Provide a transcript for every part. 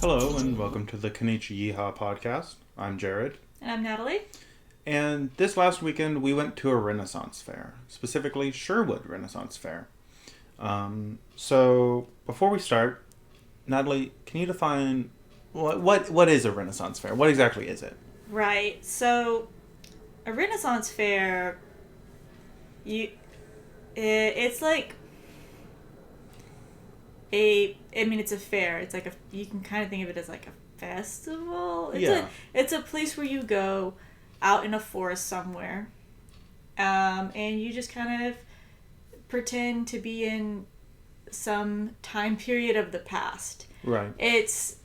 Hello and welcome to the Konich-Yeehaw podcast. I'm Jared. And I'm Natalie. And this last weekend we went to a Renaissance fair, specifically Sherwood Renaissance Fair. So before we start, Natalie, can you define what is a Renaissance fair? What exactly is it? Right. So a Renaissance fair, it's like it's a fair. It's like you can kind of think of it as like a festival. It's a place where you go out in a forest somewhere, and you just kind of pretend to be in some time period of the past. Right. It's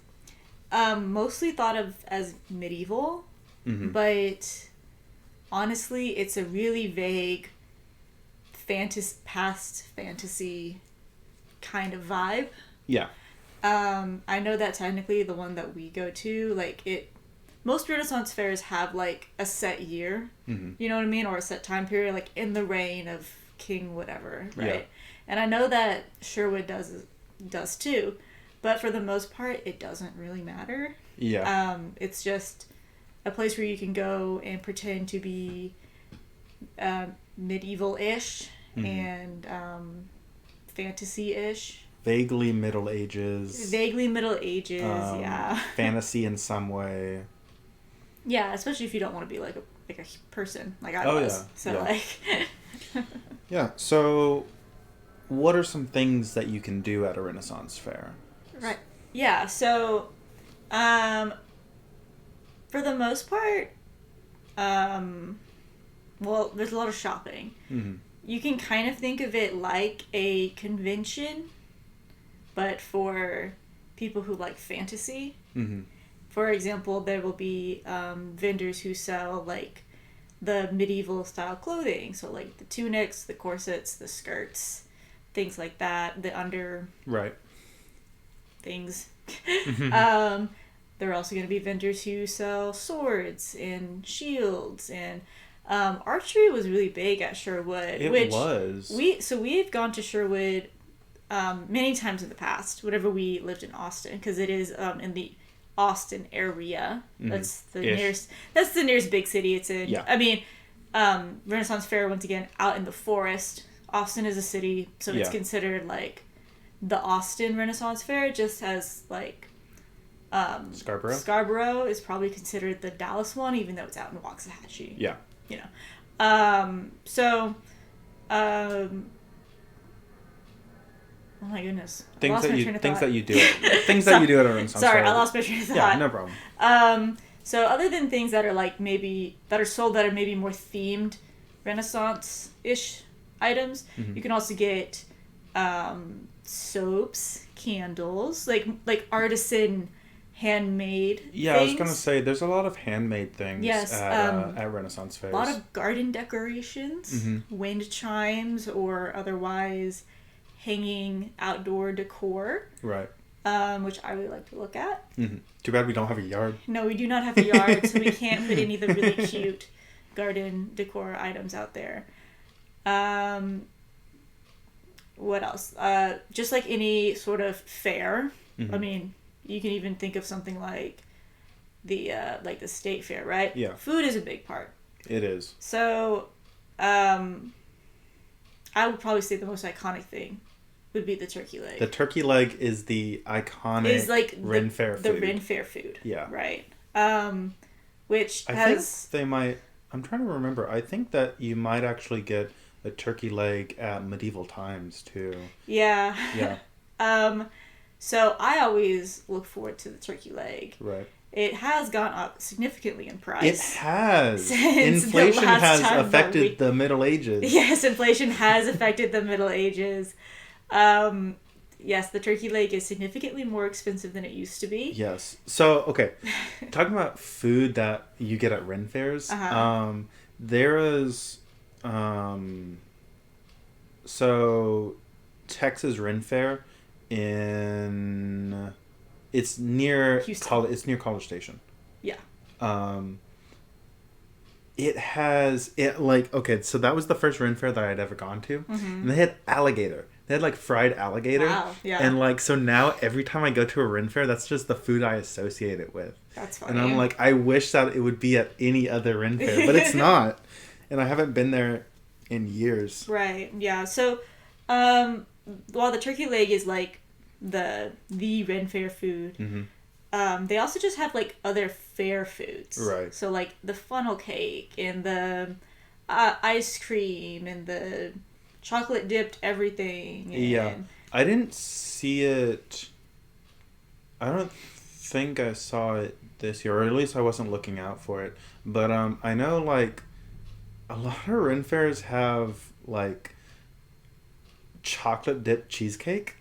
mostly thought of as medieval, but honestly, it's a really vague past fantasy kind of vibe. Yeah. I know that technically the one that we go to, most Renaissance fairs have like a set year, you know what I mean, or a set time period, like in the reign of King whatever, right? Yeah. And I know that Sherwood does too, but for the most part, it doesn't really matter. Yeah. It's just a place where you can go and pretend to be medieval-ish and fantasy-ish. Vaguely Middle Ages. Yeah. Fantasy in some way. Yeah, especially if you don't want to be like a person, like I was. Yeah. So yeah. Yeah. So, what are some things that you can do at a Renaissance fair? Right. Yeah. So, for the most part, there's a lot of shopping. You can kind of think of it like a convention, but for people who like fantasy. For example, there will be vendors who sell like the medieval style clothing, so like the tunics, the corsets, the skirts, things like that, the under things. There are also going to be vendors who sell swords and shields, and archery was really big at Sherwood. We've gone to Sherwood many times in the past, whenever we lived in Austin, because it is in the Austin area. That's the nearest. That's the nearest big city it's in. Yeah. I mean, Renaissance Fair, once again, out in the forest. Austin is a city, so it's considered like the Austin Renaissance Fair, just as like Scarborough. Scarborough is probably considered the Dallas one, even though it's out in Waxahachie. Yeah. You know. Oh my goodness. Things that you do. Things that you do at a Renaissance Sorry, fair. I lost my train of thought. Yeah, no problem. So other than things that are like that are sold that are maybe more themed Renaissance-ish items, you can also get soaps, candles, like artisan handmade things. I was gonna say there's a lot of handmade things at Renaissance fairs. A lot of garden decorations, wind chimes, or otherwise hanging outdoor decor. Right. Which I really like to look at. Too bad we don't have a yard. No, we do not have a yard, so we can't put any of the really cute garden decor items out there. What else? Just like any sort of fair. I mean, you can even think of something like the state fair, right? Yeah. Food is a big part. It is. So, I would probably say the most iconic thing would be the turkey leg. The turkey leg is the iconic Ren Fair food. The Ren Fair food. Yeah. Right. Which think they might... I'm trying to remember. I think that you might actually get a turkey leg at medieval times, too. Yeah. Yeah. So I always look forward to the turkey leg. Right. It has gone up significantly in price. It has. Inflation has affected the Middle Ages. Yes, inflation has affected the Middle Ages. Yes, the turkey leg is significantly more expensive than it used to be. Yes. So, okay. Talking about food that you get at Ren fairs, there is... so, Texas Ren Fair it's near it's near College Station. Yeah. So that was the first Ren Fair that I'd ever gone to, and they had alligator They had like fried alligator. Wow, yeah. And like, so now every time I go to a Ren Fair, that's just the food I associate it with. That's funny. And I'm like, I wish that it would be at any other Ren Fair, but it's not. And I haven't been there in years. Right, yeah. So, while the turkey leg is like the Ren Fair food, they also just have like other fair foods. Right. So like the funnel cake and the ice cream and the chocolate dipped everything. And... Yeah. I didn't see it. I don't think I saw it this year, or at least I wasn't looking out for it. But I know like a lot of Ren Fairs have like chocolate dipped cheesecake.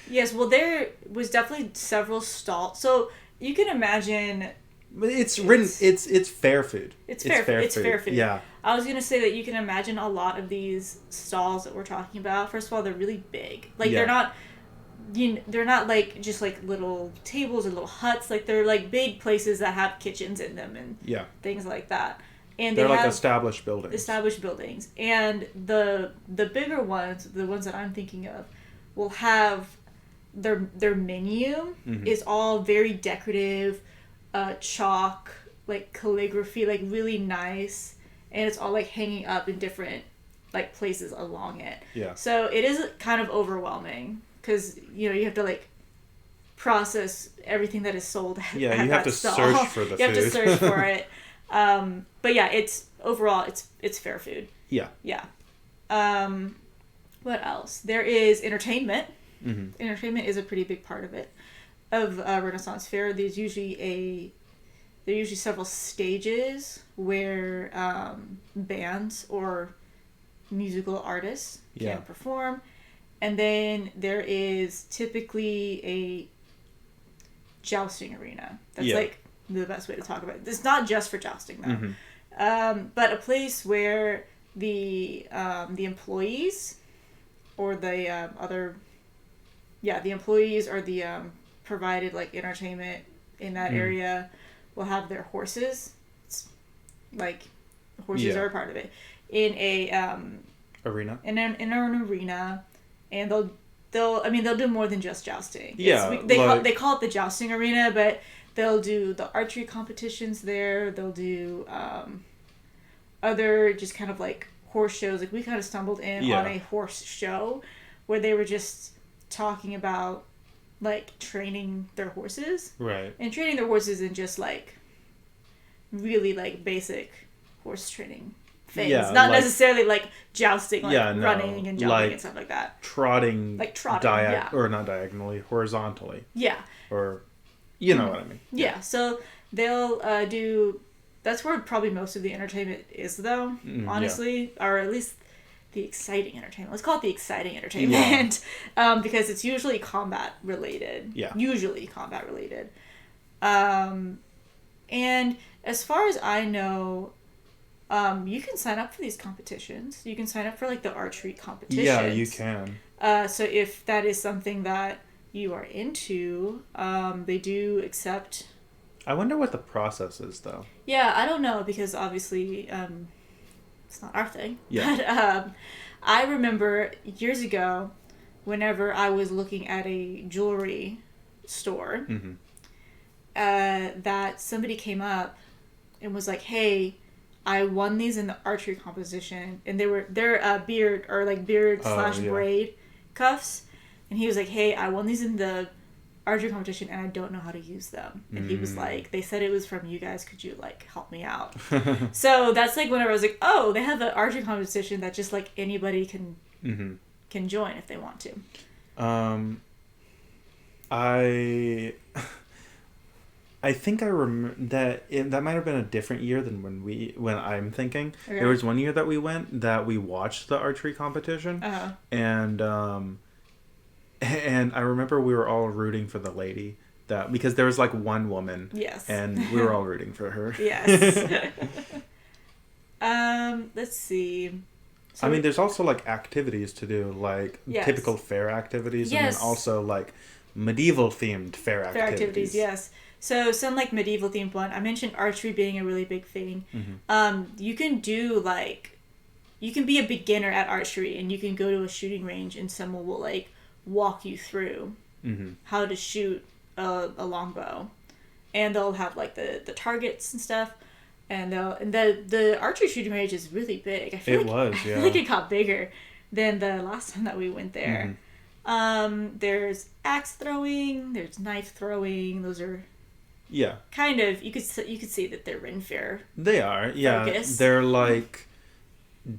Yes, well, there was definitely several stalls. So you can imagine. But it's written. It's fair food. It's fair food. Yeah. I was gonna say that you can imagine a lot of these stalls that we're talking about. First of all, they're really big. Like they're not. They're not like just like little tables or little huts. Like they're like big places that have kitchens in them and things like that. And they're they like have established buildings. Established buildings, and the bigger ones, the ones that I'm thinking of, will have their menu is all very decorative, chalk, like calligraphy, like really nice, and it's all like hanging up in different like places along it. Yeah. So it is kind of overwhelming because you have to like process everything that is sold at you at have that to stall. search for the food. You have to search for it. But yeah, it's overall it's fair food. Yeah. Yeah. What else? There is entertainment. Entertainment is a pretty big part of it. Of Renaissance Fair, there's usually several stages where bands or musical artists can perform, and then there is typically a jousting arena. That's like the best way to talk about it. It's not just for jousting though, but a place where the employees or the the employees or the provided like entertainment in that area will have their horses. It's like horses are a part of it in a arena. In an arena, and they'll do more than just jousting. Yeah, they call it the jousting arena, but they'll do the archery competitions there. They'll do other just kind of like horse shows. Like we kind of stumbled in on a horse show where they were just talking about like training their horses. Right. And training their horses in just like really like basic horse training things. Not like, necessarily like jousting, like running and jumping like and stuff like that. Trotting. Like trotting. Or not diagonally, horizontally. Yeah. Or you know what I mean. Yeah. So they'll do. That's where probably most of the entertainment is, though. Honestly, or at least the exciting entertainment. Let's call it the exciting entertainment, because it's usually combat related. Yeah. Usually combat related. And as far as I know, you can sign up for these competitions. You can sign up for like the archery competitions. Yeah, you can. So if that is something that you are into, they do accept. I wonder what the process is, though. Yeah, I don't know, because obviously it's not our thing. Yeah. But I remember years ago, whenever I was looking at a jewelry store, that somebody came up and was like, "Hey, I won these in the archery competition," and they're beard or like beard / braid cuffs, and he was like, "Hey, I won these in the archery competition and I don't know how to use them." And he was like, "They said it was from you guys, could you like help me out?" So that's like whenever I was like, oh, they have an archery competition that just like anybody can join if they want to. I think I remember that might have been a different year than when I'm thinking. Okay. There was one year that we went that we watched the archery competition, and I remember we were all rooting for the lady because there was like one woman. Yes. And we were all rooting for her. Yes. Let's see. So there's also like activities to do, like typical fair activities, and then also like medieval themed fair activities. Fair activities, yes. So some like medieval themed one. I mentioned archery being a really big thing. You can do like you can be a beginner at archery and you can go to a shooting range and someone will like walk you through how to shoot a longbow, and they'll have like the targets and stuff, and the archery shooting range is really big. I feel like it got bigger than the last time that we went there. There's axe throwing, there's knife throwing. Those are kind of, you could see that they're Ren Fair. They are, focused. They're like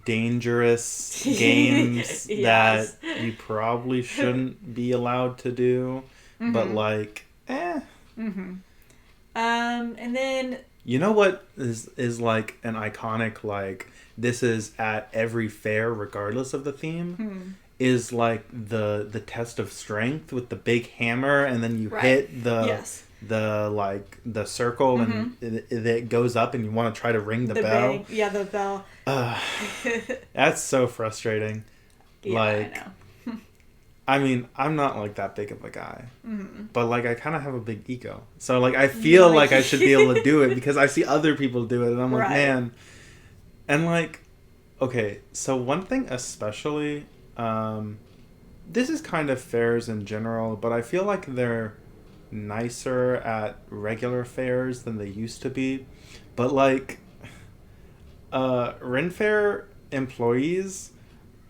dangerous games that you probably shouldn't be allowed to do, but like, and then you know what is like an iconic, like, this is at every fair regardless of the theme, is like the test of strength with the big hammer, and then you hit the like the circle, and it goes up, and you want to try to ring the bell. The bell. That's so frustrating. Yeah, like, I know. I mean, I'm not like that big of a guy, but like I kind of have a big ego, so like I feel like I should be able to do it because I see other people do it, and I'm like, man. And like, okay, so one thing especially, this is kind of fairs in general, but I feel like they're nicer at regular fairs than they used to be. But like, Ren Fair employees,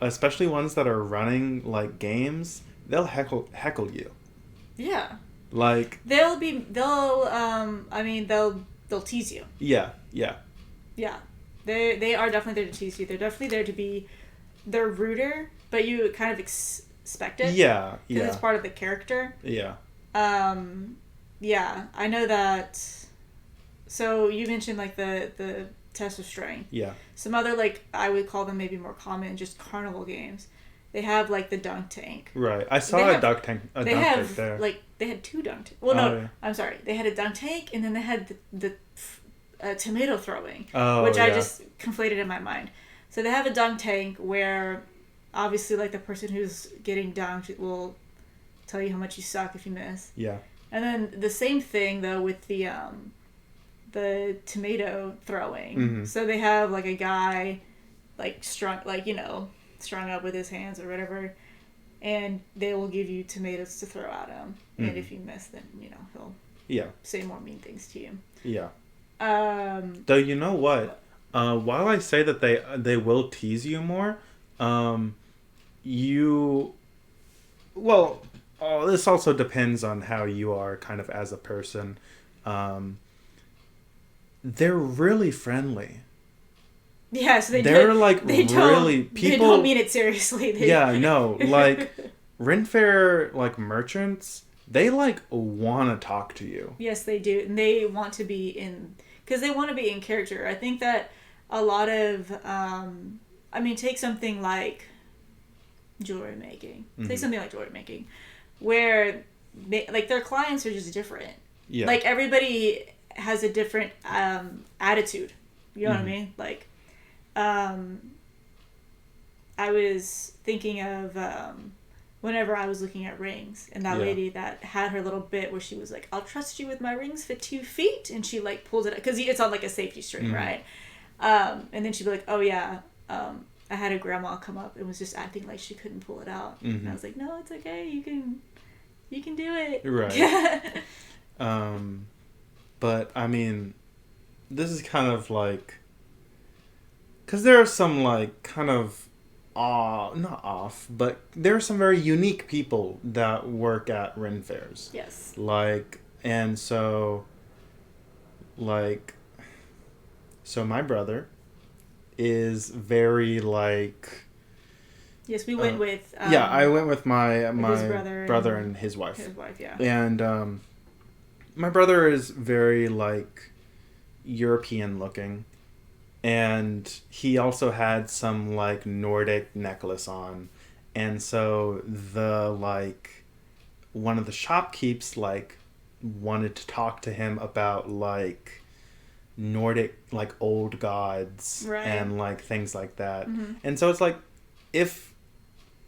especially ones that are running like games, they'll heckle you. Yeah. Like, they'll tease you. Yeah. They are definitely there to tease you. They're definitely there to be, they're ruder, but you kind of expect it. Yeah. Because it's part of the character. Yeah. Yeah, I know that. So you mentioned like the test of strength. Yeah. Some other, like, I would call them maybe more common, just carnival games. They have like the dunk tank. Right. I saw a dunk tank there. Like, they had two dunk tanks. Well, no, I'm sorry. They had a dunk tank, and then they had the tomato throwing, which I just conflated in my mind. So they have a dunk tank where obviously like the person who's getting dunked will tell you how much you suck if you miss. Yeah. And then the same thing though with the tomato throwing. So they have like a guy like strung up with his hands or whatever, and they will give you tomatoes to throw at him. And if you miss, then he'll say more mean things to you. Yeah. Though, you know what? While I say that they will tease you more, this also depends on how you are kind of as a person. They're really friendly. Yeah, so they're like really people. They don't mean it seriously. Like Ren Fair, like merchants, they like want to talk to you. Yes, they do, and they want to be in character. I think that a lot of, take something like jewelry making. Take something like jewelry making, where their clients are just different. Yeah. Like, everybody has a different attitude. You know what I mean? Like, I was thinking of whenever I was looking at rings, and that lady that had her little bit where she was like, "I'll trust you with my rings for 2 feet," and she like pulls it up because it's on like a safety string, right? And then she'd be like, "Oh yeah, I had a grandma come up and was just acting like she couldn't pull it out," and I was like, "No, it's okay. You can do it." Right. But I mean, this is kind of like, because there are some like kind of not off, but there are some very unique people that work at Ren Fairs. Yes. Like, and so my brother is very like. Yes, we went with. I went with my his brother and his wife. His wife, yeah. And my brother is very like European looking. And he also had some like Nordic necklace on. And so one of the shopkeepers like wanted to talk to him about like Nordic like old gods, right, and like things like that. And so it's like, if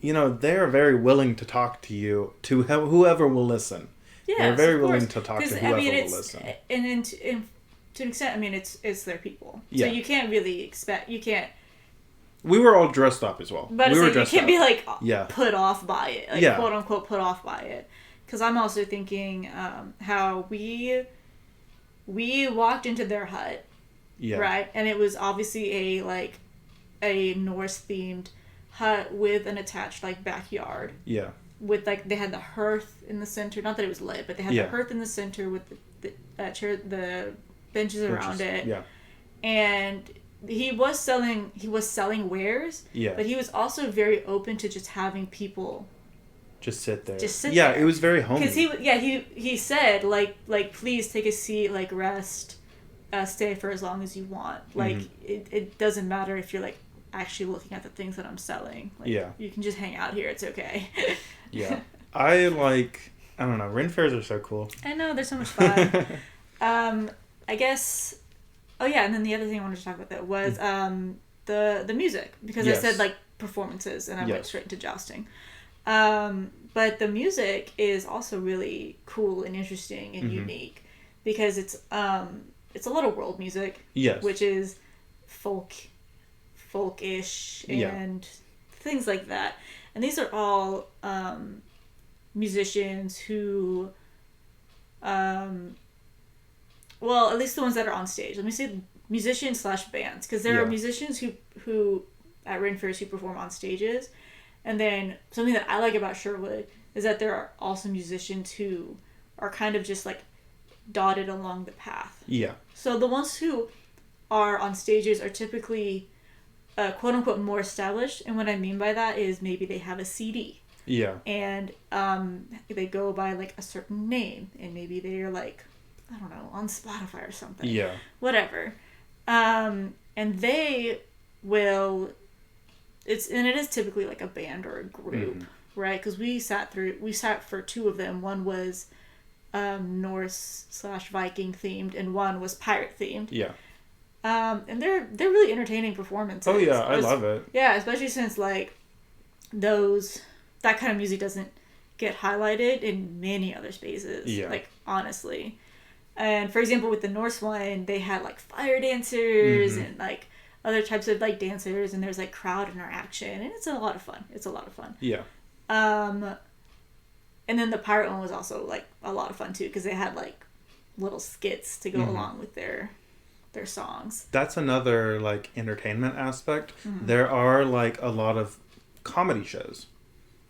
they're very willing to talk to you, to whoever will listen. Yeah, they're very willing to talk to whoever will listen. And then to an extent, it's their people. Yeah. So you can't really expect, you can't We were all dressed up as well. But we were you dressed can't up. be like Yeah. put off by it, like quote unquote put off by it. Because I'm also thinking how we walked into their hut, right, and it was obviously a Norse themed hut with an attached like backyard. Yeah. With like they had the hearth in the center. Not that it was lit, but they had the hearth in the center with the benches around it. Yeah. And he was selling wares. Yeah. But he was also very open to just having people just sit there. Yeah, it was very homey. Because he said like please take a seat, like rest, stay for as long as you want. Like it doesn't matter if you're like actually looking at the things that I'm selling. Like, you can just hang out here. It's okay. Yeah. I don't know. Ren fairs are so cool. I know, they're so much fun. I guess. Oh yeah, and then the other thing I wanted to talk about that was the music, because I said like performances and I went straight into jousting. But the music is also really cool and interesting and unique, because it's a lot of world music. Yes. Which is folkish and things like that. And these are all musicians who, well, at least the ones that are on stage. Let me say musicians / bands, because there are musicians who at Ren Fairs who perform on stages. And then something that I like about Sherwood is that there are also musicians who are kind of just like dotted along the path. Yeah. So the ones who are on stages are typically quote unquote more established, and what I mean by that is maybe they have a CD. Yeah. And they go by like a certain name, and maybe they're like, I don't know, on Spotify or something. Yeah. Whatever. And they will. It is typically like a band or a group, right? Because we sat for two of them. One was Norse / Viking themed, and one was pirate themed. Yeah. And they're really entertaining performances. Oh yeah, I love it. Yeah, especially since like that kind of music doesn't get highlighted in many other spaces. Yeah. Like honestly. And for example, with the Norse one, they had like fire dancers and like other types of like dancers, and there's like crowd interaction, and it's a lot of fun. Yeah. And then the pirate one was also like a lot of fun too, because they had like little skits to go along with their songs. That's another like entertainment aspect. There are like a lot of comedy shows.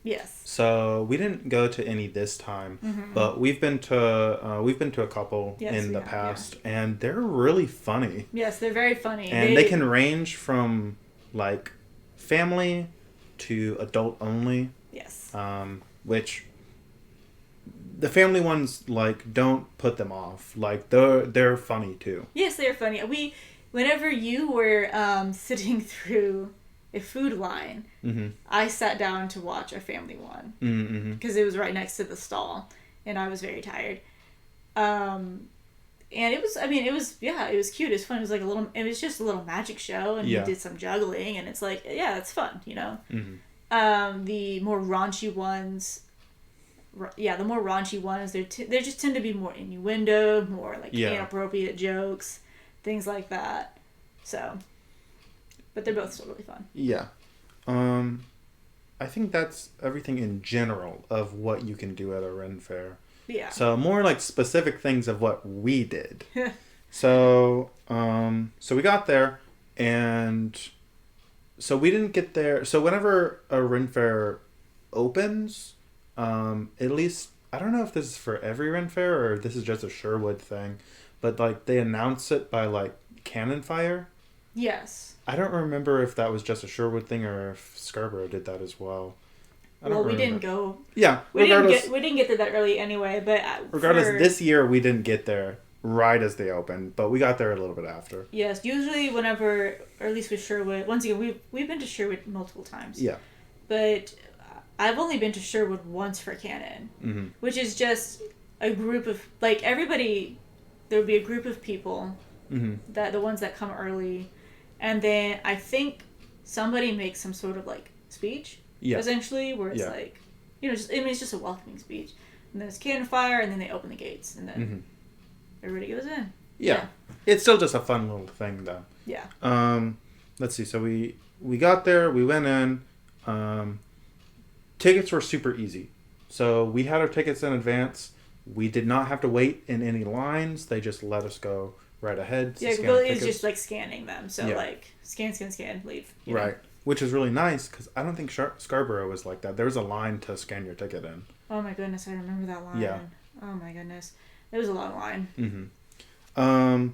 Yes. So we didn't go to any this time, but we've been to a couple in the past, and they're really funny. Yes, they're very funny. And they can range from like family to adult only. Yes. Which the family ones, like, don't put them off. Like, they're funny too. Yes, they're funny. Whenever you were sitting through a food line, I sat down to watch a family one because it was right next to the stall, and I was very tired. And it was cute. It was fun. It was like it was just a little magic show, and we did some juggling, and it's like, yeah, it's fun, you know. The more raunchy ones. The more raunchy ones, they just tend to be more innuendo, more like inappropriate jokes, things like that. So, but they're both still really fun. Yeah. I think that's everything in general of what you can do at a Ren Fair. Yeah. So more like specific things of what we did. So we got there, and so we didn't get there. So whenever a Ren Fair opens, at least, I don't know if this is for every Ren Fair or this is just a Sherwood thing, but like they announce it by like cannon fire. Yes. I don't remember if that was just a Sherwood thing or if Scarborough did that as well. We didn't go. Yeah. We didn't get there that early anyway, but regardless, this year we didn't get there right as they opened, but we got there a little bit after. Yes, usually whenever, or at least with Sherwood, once again, we've been to Sherwood multiple times. Yeah. But I've only been to Sherwood once for Canon, which is just a group of, like, everybody, there would be a group of people, that the ones that come early, and then I think somebody makes some sort of, like, speech, essentially, where it's like, you know, it's just a welcoming speech. And then it's cannon fire, and then they open the gates, and then everybody goes in. Yeah. It's still just a fun little thing, though. Yeah. Let's see, so we we got there, we went in. Um, Tickets were super easy. So we had our tickets in advance. We did not have to wait in any lines. They just let us go right ahead. Yeah, Scan really tickets. is just like scanning them. So like scan, leave. Right. Which is really nice because I don't think Scarborough was like that. There was a line to scan your ticket in. Oh my goodness, I remember that line. Yeah. Oh my goodness. It was a long line. Mm-hmm.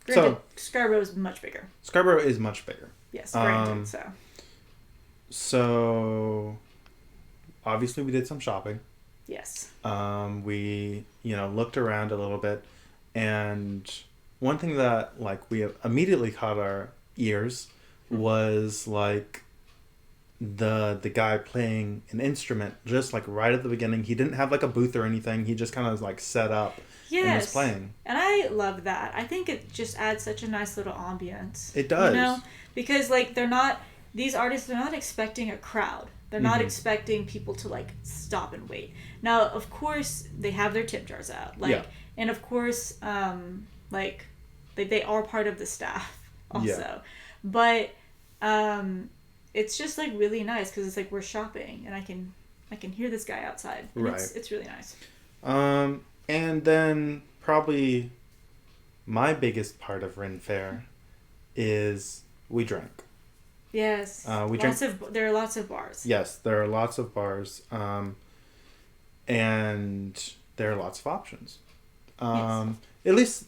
Granted, Scarborough is much bigger. Scarborough is much bigger. Yes, granted, So, obviously we did some shopping. Yes. We, looked around a little bit. And one thing that, like, we immediately caught our ears was, like, the guy playing an instrument just, like, right at the beginning. He didn't have, like, a booth or anything. He just kind of, like, set up and was playing. And I love that. I think it just adds such a nice little ambience. It does. You know? Because, like, these artists, they're not expecting a crowd. They're not expecting people to, like, stop and wait. Now, of course, they have their tip jars out. And, of course, they are part of the staff also. Yeah. But it's just, like, really nice because it's, like, we're shopping and I can hear this guy outside. And right. It's really nice. And then probably my biggest part of Ren Fair is we drank. Yes. There are lots of bars. Yes, there are lots of bars. And there are lots of options. Yes. At least,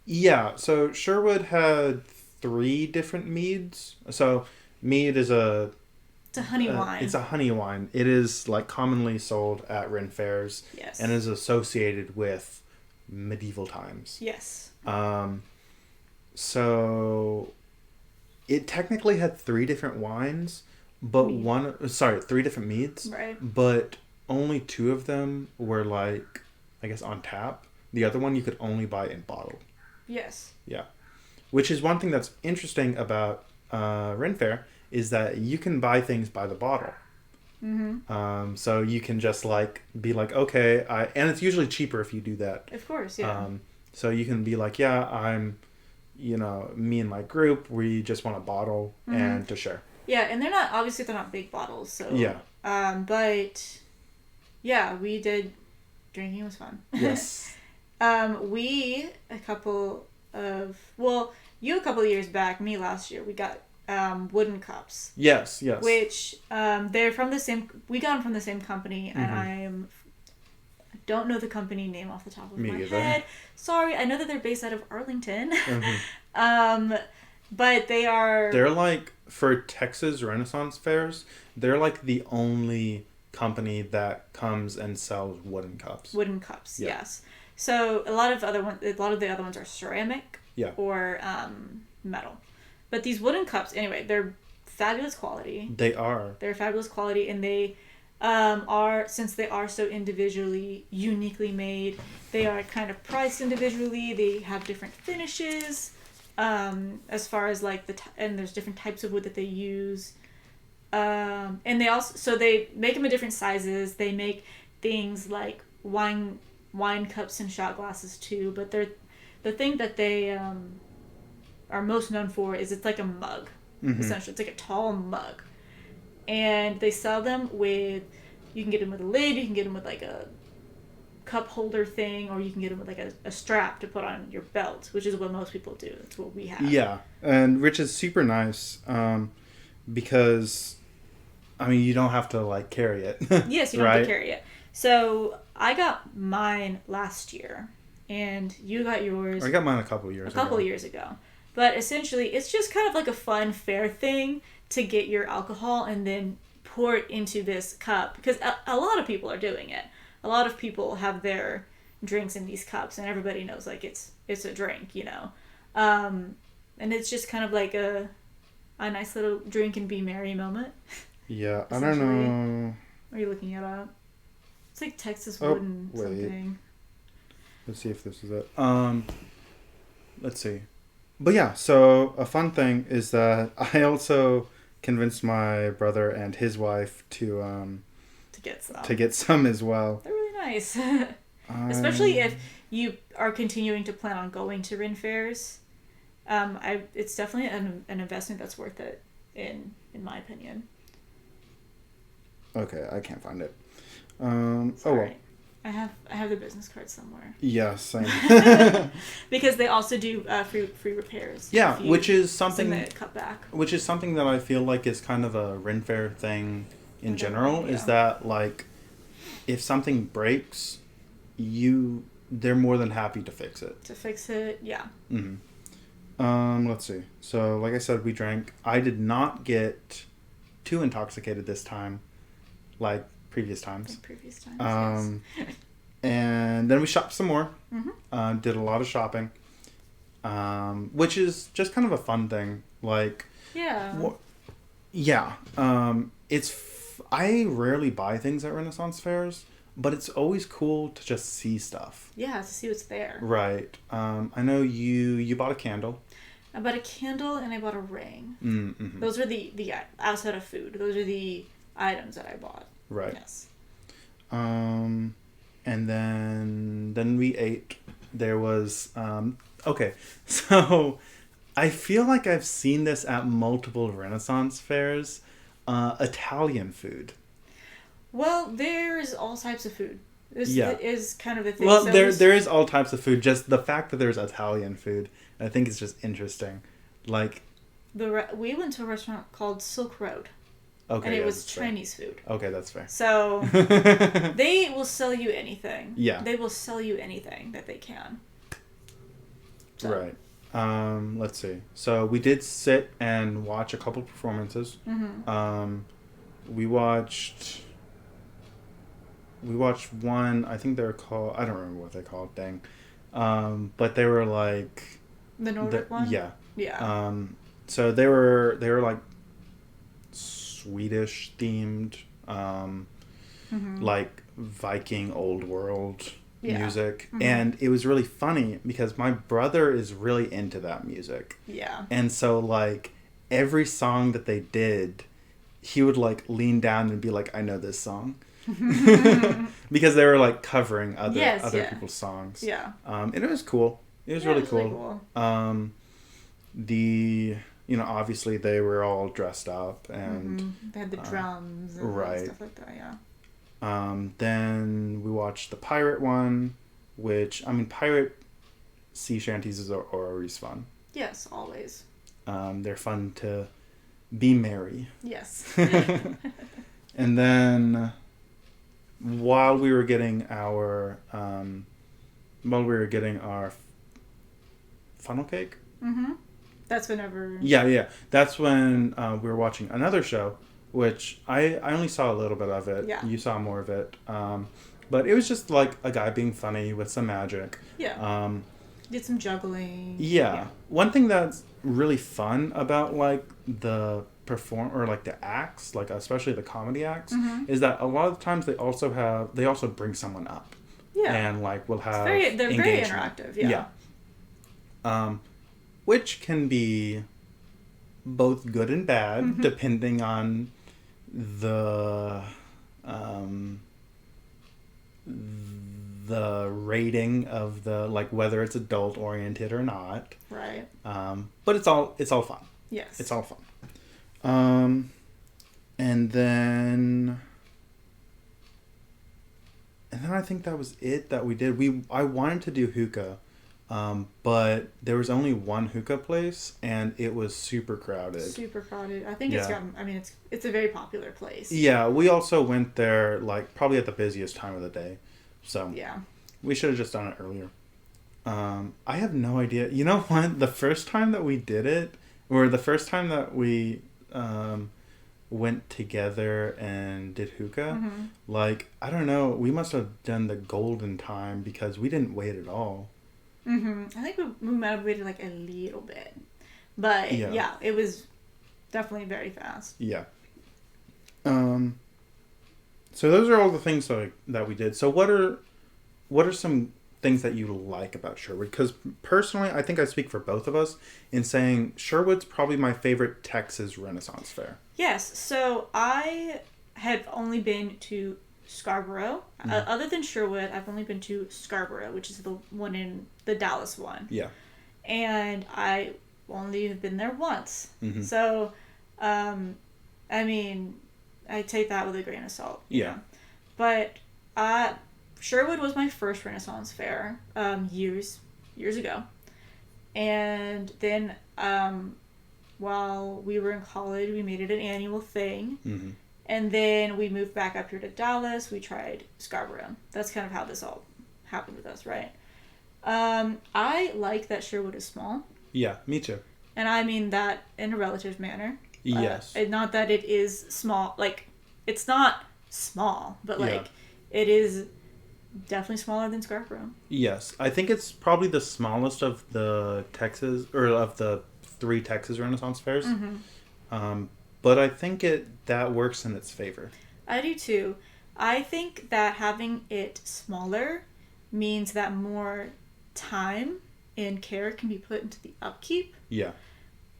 yeah. So Sherwood had 3 different meads. So mead is it's a honey wine. It's a honey wine. It is like commonly sold at Ren Fairs. Yes. And is associated with medieval times. Yes. So it technically had 3 different wines, but 3 different meads. Right. But only 2 of them were like, I guess, on tap. The other one you could only buy in bottle. Yes. Yeah. Which is one thing that's interesting about Ren Fair is that you can buy things by the bottle. Mm-hmm. So you can just like be like, okay, and it's usually cheaper if you do that. Of course, yeah. So you can be like, yeah, I'm, me and my group, we just want a bottle and to share. Yeah, and they're not big bottles, so yeah. But yeah, we did. Drinking was fun. Yes. A couple of years back, me last year, we got wooden cups. Yes. Which they're from the same. We got them from the same company, and I don't know the company name off the top of my head. Sorry, I know that they're based out of Arlington. But they're like, for Texas Renaissance fairs, they're like the only company that comes and sells wooden cups. Yes. So a lot of the other ones are ceramic. Yeah. Or metal. But these wooden cups, anyway, they're fabulous quality. They are. They're fabulous quality, and they since they are so individually, uniquely made, they are kind of priced individually. They have different finishes, as far as like and there's different types of wood that they use. And they also, they make them in different sizes. They make things like wine cups and shot glasses too, but the thing that they are most known for is it's like a mug. Essentially, it's like a tall mug, and they sell them with. You can get them with a lid. You can get them with like a cup holder thing, or you can get them with like a strap to put on your belt, which is what most people do. That's what we have. Yeah, and Rich is super nice, because, I mean, you don't have to like carry it. Yes, you don't have to carry it. So I got mine last year, and you got yours. I got mine a couple years ago. But essentially, it's just kind of like a fun fair thing to get your alcohol and then pour it into this cup, because a lot of people are doing it. A lot of people have their drinks in these cups, and everybody knows like it's a drink, and it's just kind of like a nice little drink and be merry moment. Yeah, I don't know. Are you looking it up? It's like Texas wooden something. Let's see if this is it. Let's see. But yeah, so a fun thing is that I also convinced my brother and his wife to get some as well. They're really nice. Especially if you are continuing to plan on going to Ren Fairs. It's definitely an investment that's worth it. in my opinion. Okay, I can't find it. Oh well. I have the business card somewhere. Yeah, same. Because they also do free repairs. Yeah, which is something cut back. Which is something that I feel like is kind of a Ren Fair thing in general. Yeah. Is that like, if something breaks, they're more than happy to fix it. Yeah. Let's see. So, like I said, we drank. I did not get too intoxicated this time, like previous times. Yes. And then we shopped some more. Did a lot of shopping, which is just kind of a fun thing. Like, yeah. I rarely buy things at Renaissance fairs, but it's always cool to just see stuff. Yeah, to see what's there. Right. I know you bought a candle. I bought a candle and I bought a ring. Mm-hmm. Those are the outside of food. Those are the items that I bought. Right. Yes. And then we ate. There was okay. So I feel like I've seen this at multiple Renaissance fairs. Italian food. Well, there's all types of food. This is kind of the thing. Well, there is all types of food. Just the fact that there's Italian food, I think is just interesting. Like, we went to a restaurant called Silk Road. Okay, and it was Chinese food. Okay, that's fair. So they will sell you anything. Yeah. They will sell you anything that they can. So. Right. Let's see. So we did sit and watch a couple performances. We watched one. I think they're called. I don't remember what they're called. Dang. But they were like the Nordic one. Yeah. Yeah. So they were like Swedish themed, like Viking old world music. And it was really funny because my brother is really into that music. Yeah. And so like every song that they did, he would like lean down and be like, I know this song. Because they were like covering other people's songs. Yeah. And it was cool. It was really cool. Obviously they were all dressed up and they had the drums and stuff like that, yeah. Then we watched the pirate one, which, pirate sea shanties are always fun. Yes, always. They're fun to be merry. Yes. And then while we were getting our funnel cake. That's whenever. Yeah. That's when we were watching another show, which I only saw a little bit of it. Yeah. You saw more of it. But it was just like a guy being funny with some magic. Yeah. Did some juggling. Yeah. One thing that's really fun about like the the acts, like especially the comedy acts, is that a lot of the times they also bring someone up. Yeah. And like we'll have they're very interactive. Yeah. Which can be both good and bad depending on the rating of the, like, whether it's adult oriented or not. Right. But it's all fun. Yes. It's all fun. And then I think that was it that we did. I wanted to do hookah. But there was only one hookah place, and it was super crowded. I think it's a very popular place. Yeah, we also went there, like, probably at the busiest time of the day. So, yeah. We should have just done it earlier. I have no idea. You know what? The first time that we did it, or the first time that we went together and did hookah, like, I don't know, we must have done the golden time because we didn't wait at all. I think we might have waited like a little bit, but yeah, it was definitely very fast. Yeah. So those are all the things that we did. So what are some things that you like about Sherwood? Because personally, I think I speak for both of us in saying Sherwood's probably my favorite Texas Renaissance fair. Yes. So I have only been to Scarborough. Other than Sherwood, I've only been to Scarborough, which is the one in the Dallas one. Yeah. And I only have been there once. So I mean, I take that with a grain of salt. Yeah. Know? But Sherwood was my first Renaissance fair years ago. And then while we were in college, we made it an annual thing. Mm-hmm. And then we moved back up here to Dallas. We tried Scarborough. That's kind of how this all happened with us, right? I like that Sherwood is small. Yeah, me too. And I mean that in a relative manner. Yes. Not that it is small. Like, it's not small, but like, it is definitely smaller than Scarborough. Yes. I think it's probably the smallest of the Texas, or of the 3 Texas Renaissance fairs. Mm-hmm. But I think that works in its favor. I do too. I think that having it smaller means that more time and care can be put into the upkeep. Yeah.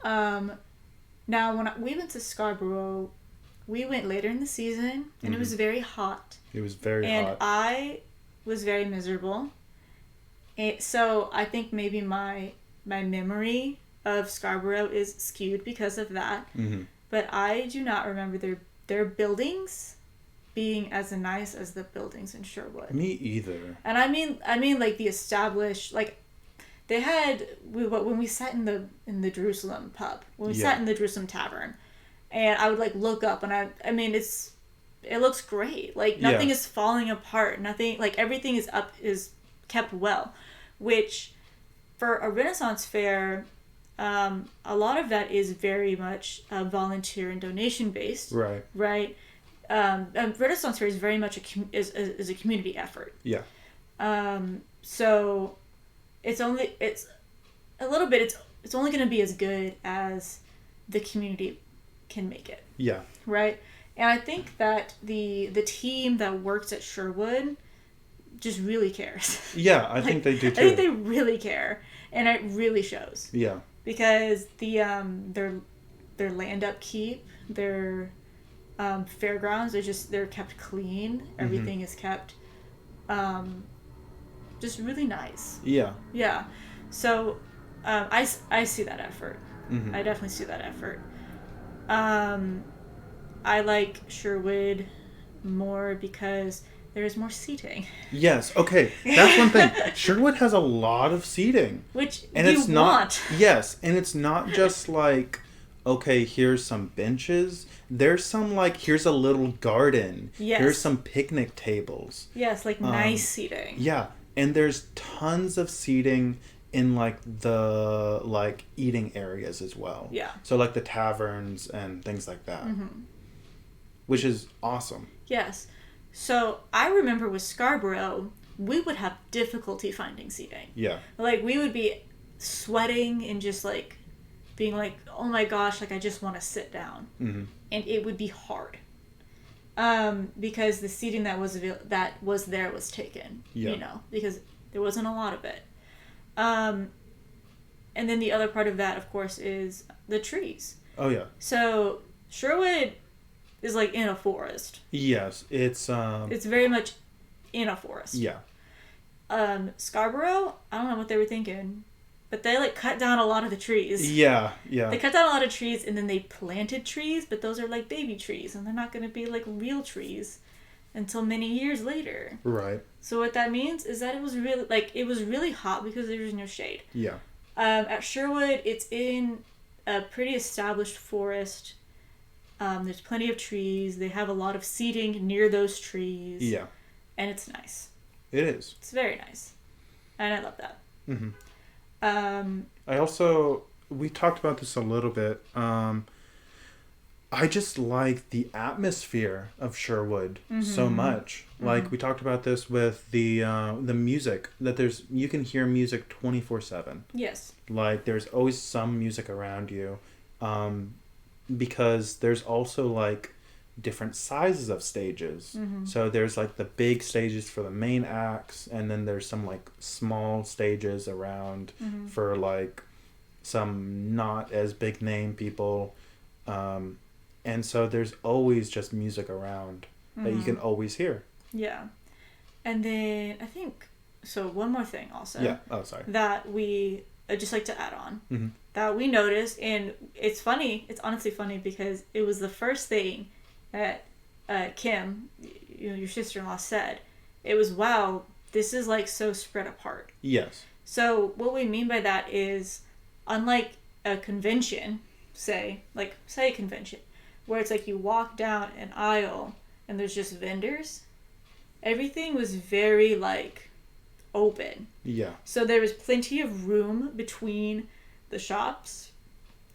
Now, when we went to Scarborough, we went later in the season, and it was very hot. It was very hot. And I was very miserable. So I think maybe my memory of Scarborough is skewed because of that. Mm-hmm. But I do not remember their buildings being as nice as the buildings in Sherwood. Me either. And I mean like the established, like, they had, when we sat in the Jerusalem pub, when we sat in the Jerusalem tavern, and I would like look up, and I mean it looks great. Like, nothing is falling apart. Nothing, like, everything is kept well, which for a Renaissance fair, a lot of that is very much volunteer and donation based. Right. Right. Renaissance fair is very much is a community effort. Yeah. So it's only going to be as good as the community can make it. Yeah. Right. And I think that the team that works at Sherwood just really cares. Yeah, I think they do too. I think they really care, and it really shows. Yeah. Because their land upkeep, their fairgrounds, they're kept clean. Everything is kept just really nice. Yeah. Yeah. So I see that effort. Mm-hmm. I definitely see that effort. I like Sherwood more because there's more seating. Yes, okay. That's one thing. Sherwood has a lot of seating. Which you want. Yes, and it's not just like, okay, here's some benches. There's some, like, here's a little garden. Yes. Here's some picnic tables. Yes, like nice seating. Yeah, and there's tons of seating in, like, the, like, eating areas as well. Yeah. So, like, the taverns and things like that. Mm-hmm. Which is awesome. Yes. So, I remember with Scarborough, we would have difficulty finding seating. Yeah. Like, we would be sweating and just, like, being like, oh my gosh, like, I just want to sit down. Mm-hmm. And it would be hard. Because the seating that was there was taken. Yeah. You know, because there wasn't a lot of it. And then the other part of that, of course, is the trees. Oh, yeah. So, Sherwood is like in a forest. Yes, it's very much in a forest. Yeah. Scarborough, I don't know what they were thinking, but they like cut down a lot of the trees. Yeah, yeah. They cut down a lot of trees, and then they planted trees, but those are like baby trees, and they're not going to be like real trees until many years later. Right. So what that means is that it was really hot because there was no shade. Yeah. At Sherwood, it's in a pretty established forest. There's plenty of trees. They have a lot of seating near those trees. Yeah. And it's nice. It is. It's very nice. And I love that. Mm-hmm. We talked about this a little bit. I just like the atmosphere of Sherwood so much. Mm-hmm. Like, we talked about this with the music, that you can hear music 24/7. Yes. Like, there's always some music around you. Because there's also, like, different sizes of stages. Mm-hmm. So there's, like, the big stages for the main acts, and then there's some, like, small stages around for, like, some not as big name people. And so there's always just music around that you can always hear. Yeah. And then I think, so one more thing also. Yeah. Oh, sorry. That we just like to add on, mm-hmm. that we noticed, and it's funny. It's honestly funny because it was the first thing that Kim, your sister-in-law, said. It was, wow, this is like so spread apart. Yes. So what we mean by that is, unlike a convention, say a convention, where it's like you walk down an aisle and there's just vendors, everything was very like open. Yeah. So there was plenty of room between the shops.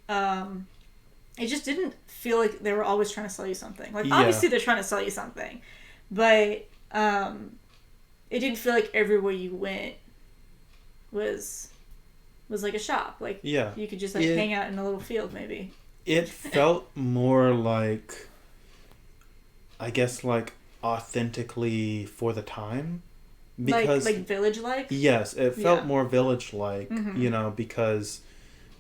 It just didn't feel like they were always trying to sell you something. Like, obviously they're trying to sell you something, but it didn't feel like everywhere you went was like a shop. Like, you could just like hang out in a little field maybe. It felt more like, I guess, like authentically for the time. Because, like village-like? Yes, it felt more village-like, mm-hmm. Because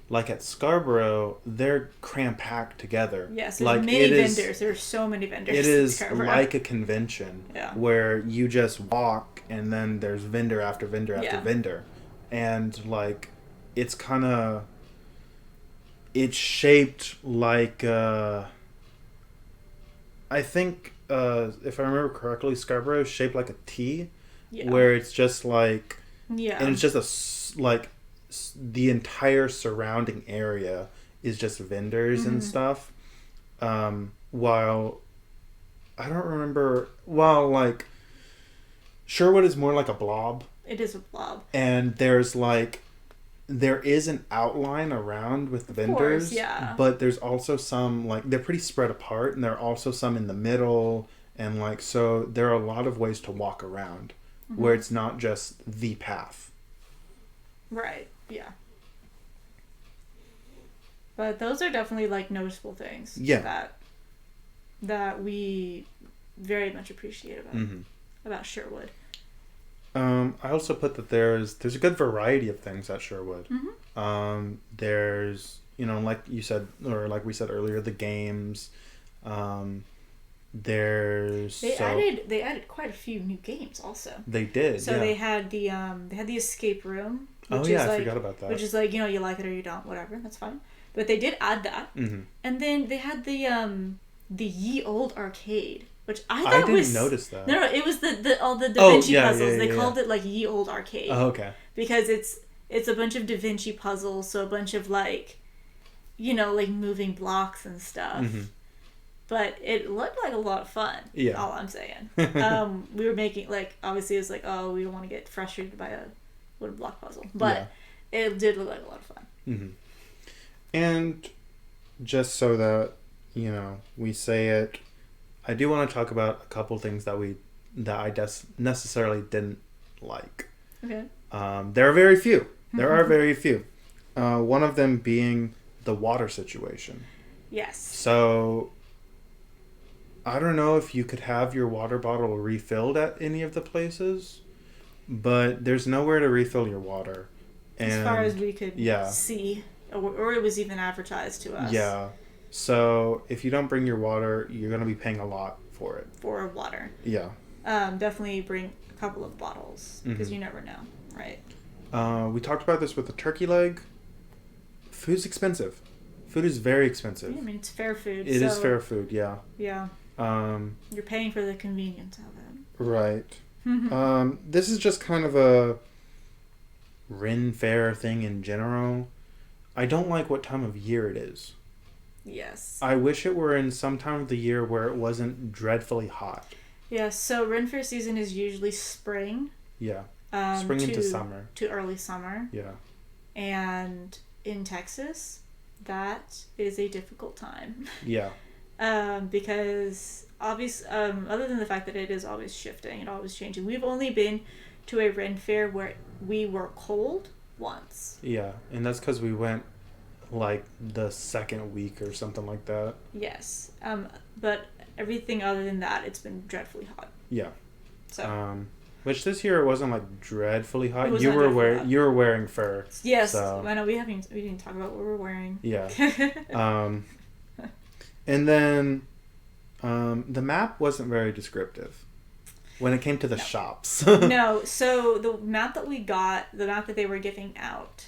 like at Scarborough, they're cram-packed together. Yes, there's like many vendors. There's so many vendors. It is like a convention where you just walk and then there's vendor after vendor after vendor. And like, it's kind of... It's shaped like... I think, if I remember correctly, Scarborough is shaped like a T. Yeah. Where it's just like... Yeah. And it's just like... The entire surrounding area is just vendors mm-hmm. and stuff. While... I don't remember... Well, like... Sherwood is more like a blob. It is a blob. And there's like... There is an outline around with the vendors. Course, yeah. But there's also some, like... They're pretty spread apart. And there are also some in the middle. And like... So there are a lot of ways to walk around. Mm-hmm. Where it's not just the path. Right. Yeah. But those are definitely like noticeable things. Yeah. That we very much appreciate about Sherwood. I also put that there's a good variety of things at Sherwood. Mm-hmm. There's, like you said, or like we said earlier, the games. They added quite a few new games also. They did. So they had the escape room. Which is I forgot about that. Which is like, you like it or you don't, whatever, that's fine. But they did add that. Mm-hmm. And then they had the Ye Old Arcade, which I thought was... I didn't notice that. No, it was all the Da Vinci puzzles. They called it like Ye Old Arcade. Oh, okay. Because it's a bunch of Da Vinci puzzles, so a bunch of like, like moving blocks and stuff. Mm-hmm. But it looked like a lot of fun. Yeah. All I'm saying. We were making, like, obviously it was like, oh, we don't want to get frustrated by a wooden block puzzle. But it did look like a lot of fun. Mm-hmm. And just so that, we say it, I do want to talk about a couple things that I necessarily didn't like. Okay. There are very few. There are very few. One of them being the water situation. Yes. So... I don't know if you could have your water bottle refilled at any of the places, but there's nowhere to refill your water. And, as far as we could see, or it was even advertised to us. Yeah. So if you don't bring your water, you're going to be paying a lot for it. For water. Yeah. Definitely bring a couple of bottles, because you never know, right? We talked about this with the turkey leg. Food's expensive. Food is very expensive. Yeah, I mean, it's fair food. It is fair food, yeah. Yeah. You're paying for the convenience of it. Right. This is just kind of a Ren Fair thing in general. I don't like what time of year it is. Yes. I wish it were in some time of the year where it wasn't dreadfully hot. Yeah, so Ren Fair season is usually spring. Yeah. Spring into summer. To early summer. Yeah. And in Texas, that is a difficult time. Yeah. Because other than the fact that it is always shifting and always changing, we've only been to a Ren Fair where we were cold once. Yeah, and that's because we went like the second week or something like that. Yes, but everything other than that, it's been dreadfully hot. Yeah. So. Which this year it wasn't like dreadfully hot. You were wearing fur. Yes, so. I know we didn't talk about what we're wearing. Yeah. And then the map wasn't very descriptive when it came to the shops. No, so the map that we got, the map that they were giving out,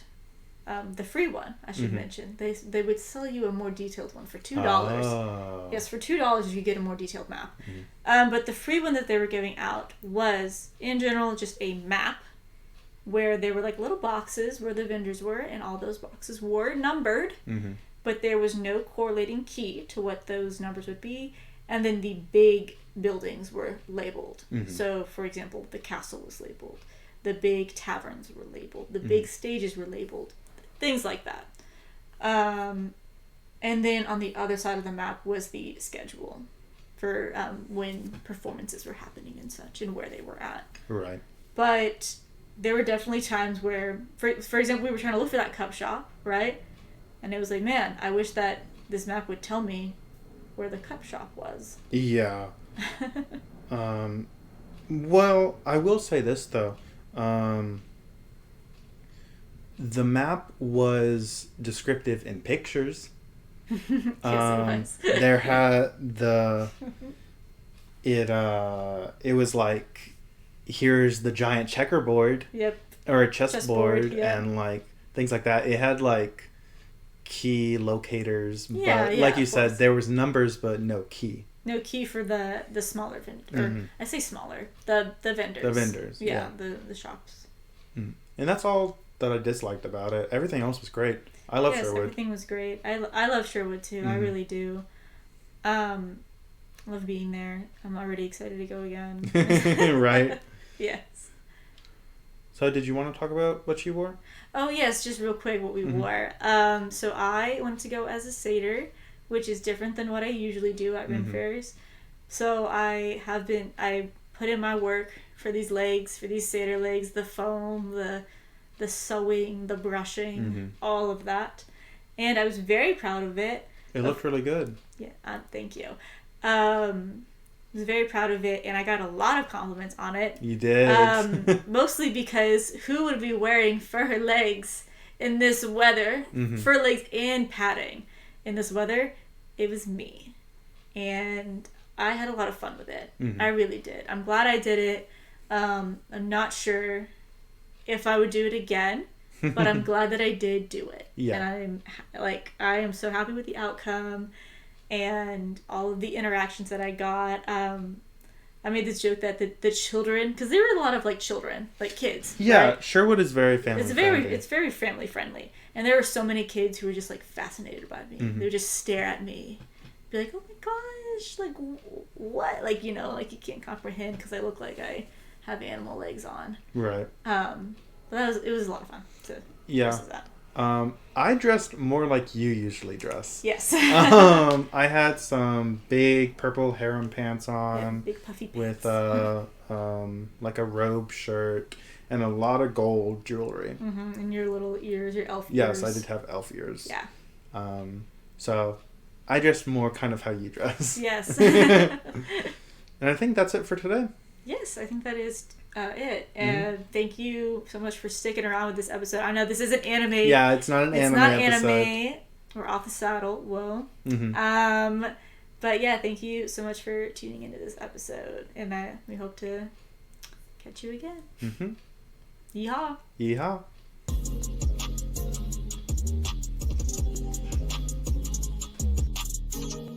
the free one, I should mention. They would sell you a more detailed one for $2. Oh. Yes, for $2 you get a more detailed map. But the free one that they were giving out was, in general, just a map where there were like little boxes where the vendors were, and all those boxes were numbered, but there was no correlating key to what those numbers would be. And then the big buildings were labeled. So, for example, the castle was labeled. The big taverns were labeled. The big stages were labeled. Things like that. And then on the other side of the map was the schedule for when performances were happening and such, and where they were at. Right. But there were definitely times where, for example, we were trying to look for that cup shop, right? And it was like, man, I wish that this map would tell me where the cup shop was. Yeah. Well, I will say this, though. The map was descriptive in pictures. Yes, it was. There had it was like, here's the giant checkerboard. Yep. Or a chessboard, yeah. and like things like that. It had like key locators, but like you said, there was numbers but no key. No key for the smaller vendors. I say smaller. The vendors. The vendors. Yeah. The shops. And that's all that I disliked about it. Everything else was great. I love Sherwood. Everything was great. I love Sherwood too. I really do. Love being there. I'm already excited to go again. Right. Yes. So did you want to talk about what you wore? Oh yes, just real quick what we wore. So I wanted to go as a satyr, which is different than what I usually do at Ren Fairs. So I put in my work for these legs, for these satyr legs, the foam, the sewing, the brushing, all of that. And I was very proud of it. It looked really good. Yeah, thank you. I was very proud of it, and I got a lot of compliments on it. You did. Mostly because who would be wearing fur legs in this weather? Fur legs and padding in this weather? It was me. And I had a lot of fun with it. I really did. I'm glad I did it. I'm not sure if I would do it again, but I'm glad that I did do it. Yeah. And I am so happy with the outcome and all of the interactions that I got. I made this joke that the children, because there were a lot of like children, like kids. Yeah, right? Sherwood is very family friendly. It's very family friendly, and there were so many kids who were just like fascinated by me. They would just stare at me, be like, "Oh my gosh, like what?" Like, you know, like you can't comprehend because I look like I have animal legs on. Right. But it was a lot of fun to versus that. I dressed more like you usually dress. Yes. I had some big purple harem pants on, big puffy pants. With like a robe shirt and a lot of gold jewelry. And your little ears, your elf ears. Yes, I did have elf ears. Yeah. So I dressed more kind of how you dress. Yes. And I think that's it for today. Yes, I think that is it. And thank you so much for sticking around with this episode. I know this isn't anime. Yeah, it's not an anime episode. We're off the saddle. Whoa. But yeah, thank you so much for tuning into this episode. And we hope to catch you again. Yeehaw. Yeehaw.